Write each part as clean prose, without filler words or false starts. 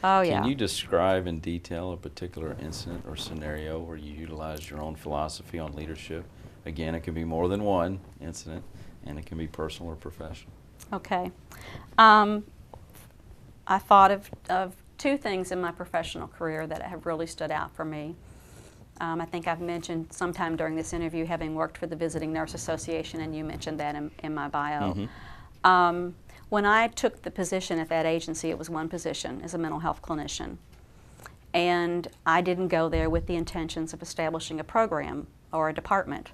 Oh, yeah. Can you describe in detail a particular incident or scenario where you utilized your own philosophy on leadership? Again, it can be more than one incident, and it can be personal or professional. Okay. I thought of two things in my professional career that have really stood out for me. I think I've mentioned sometime during this interview having worked for the Visiting Nurse Association, and you mentioned that in my bio. When I took the position at that agency, it was one position as a mental health clinician. And I didn't go there with the intentions of establishing a program or a department.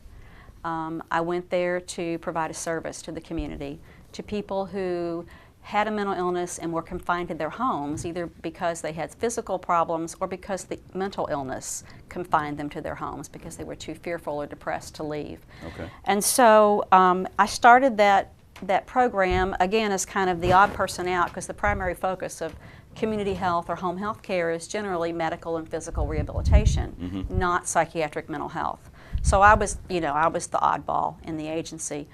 I went there to provide a service to the community, to people who had a mental illness and were confined to their homes, either because they had physical problems or because the mental illness confined them to their homes because they were too fearful or depressed to leave. Okay. And so I started that program, again, as kind of the odd person out, because the primary focus of community health or home health care is generally medical and physical rehabilitation, not psychiatric mental health. So I was the oddball in the agency.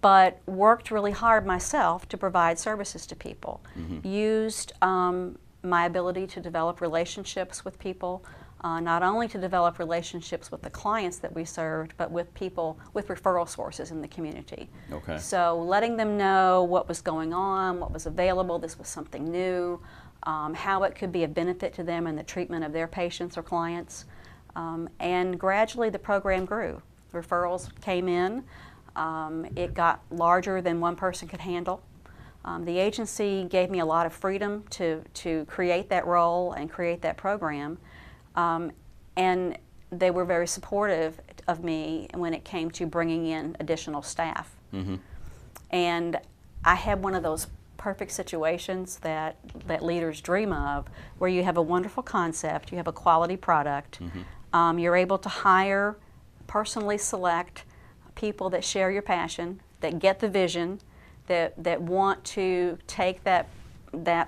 But worked really hard myself to provide services to people. Used my ability to develop relationships with people, not only to develop relationships with the clients that we served, but with people, with referral sources in the community. Okay. So letting them know what was going on, what was available, this was something new, how it could be a benefit to them in the treatment of their patients or clients. And gradually the program grew. Referrals came in. It got larger than one person could handle. The agency gave me a lot of freedom to create that role and create that program. And they were very supportive of me when it came to bringing in additional staff. And I had one of those perfect situations that leaders dream of, where you have a wonderful concept, you have a quality product, you're able to hire, personally select people that share your passion, that get the vision, that want to take that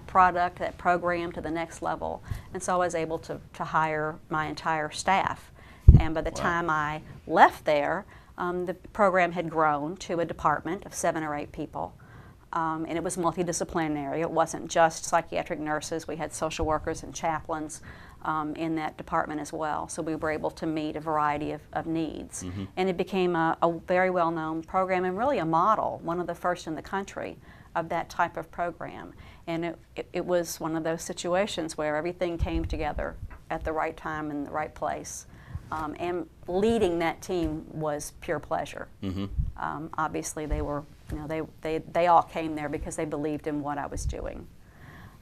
product, that program to the next level. And so I was able to hire my entire staff. And by the time I left there, the program had grown to a department of 7 or 8 people. And it was multidisciplinary. It wasn't just psychiatric nurses. We had social workers and chaplains in that department as well. So we were able to meet a variety of needs. And it became a very well-known program and really a model, one of the first in the country of that type of program. And it was one of those situations where everything came together at the right time and the right place. And leading that team was pure pleasure. Obviously, they were, they all came there because they believed in what I was doing.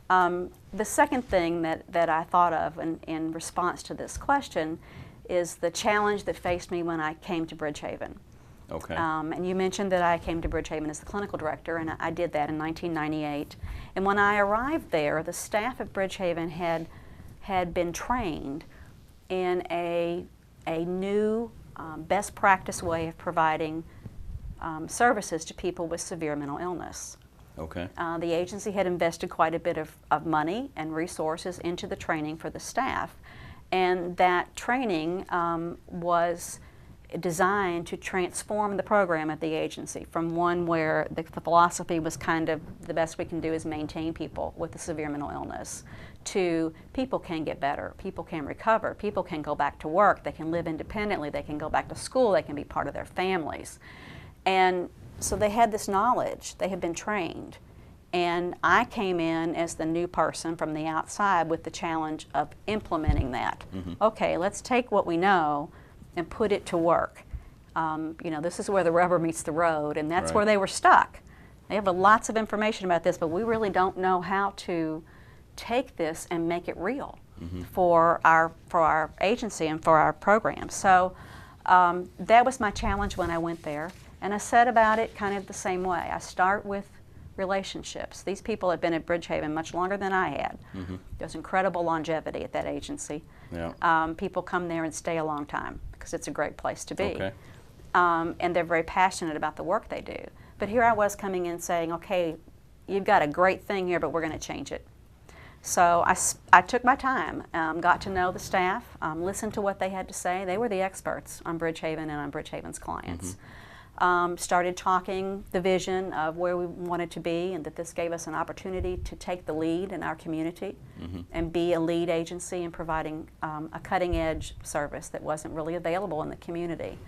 The second thing that I thought of in response to this question is the challenge that faced me when I came to Bridgehaven. Okay. And you mentioned that I came to Bridgehaven as the clinical director, and I did that in 1998. And when I arrived there, the staff at Bridgehaven had been trained in a new best practice way of providing services to people with severe mental illness. Okay. The agency had invested quite a bit of money and resources into the training for the staff, and that training was designed to transform the program at the agency from one where the philosophy was kind of the best we can do is maintain people with a severe mental illness, to people can get better, people can recover, people can go back to work, they can live independently, they can go back to school, they can be part of their families. And so they had this knowledge, they had been trained. And I came in as the new person from the outside with the challenge of implementing that. Okay, let's take what we know and put it to work. This is where the rubber meets the road, and that's where they were stuck. They have lots of information about this, but we really don't know how to take this and make it real for our agency and for our program. So that was my challenge when I went there, and I set about it kind of the same way. I start with relationships. These people had been at Bridgehaven much longer than I had. There's incredible longevity at that agency. People come there and stay a long time because it's a great place to be. Okay. And they're very passionate about the work they do. But here I was coming in saying, okay, you've got a great thing here, but we're going to change it. So I took my time, got to know the staff, listened to what they had to say. They were the experts on Bridgehaven and on Bridgehaven's clients. started talking the vision of where we wanted to be, and that this gave us an opportunity to take the lead in our community and be a lead agency in providing a cutting edge service that wasn't really available in the community.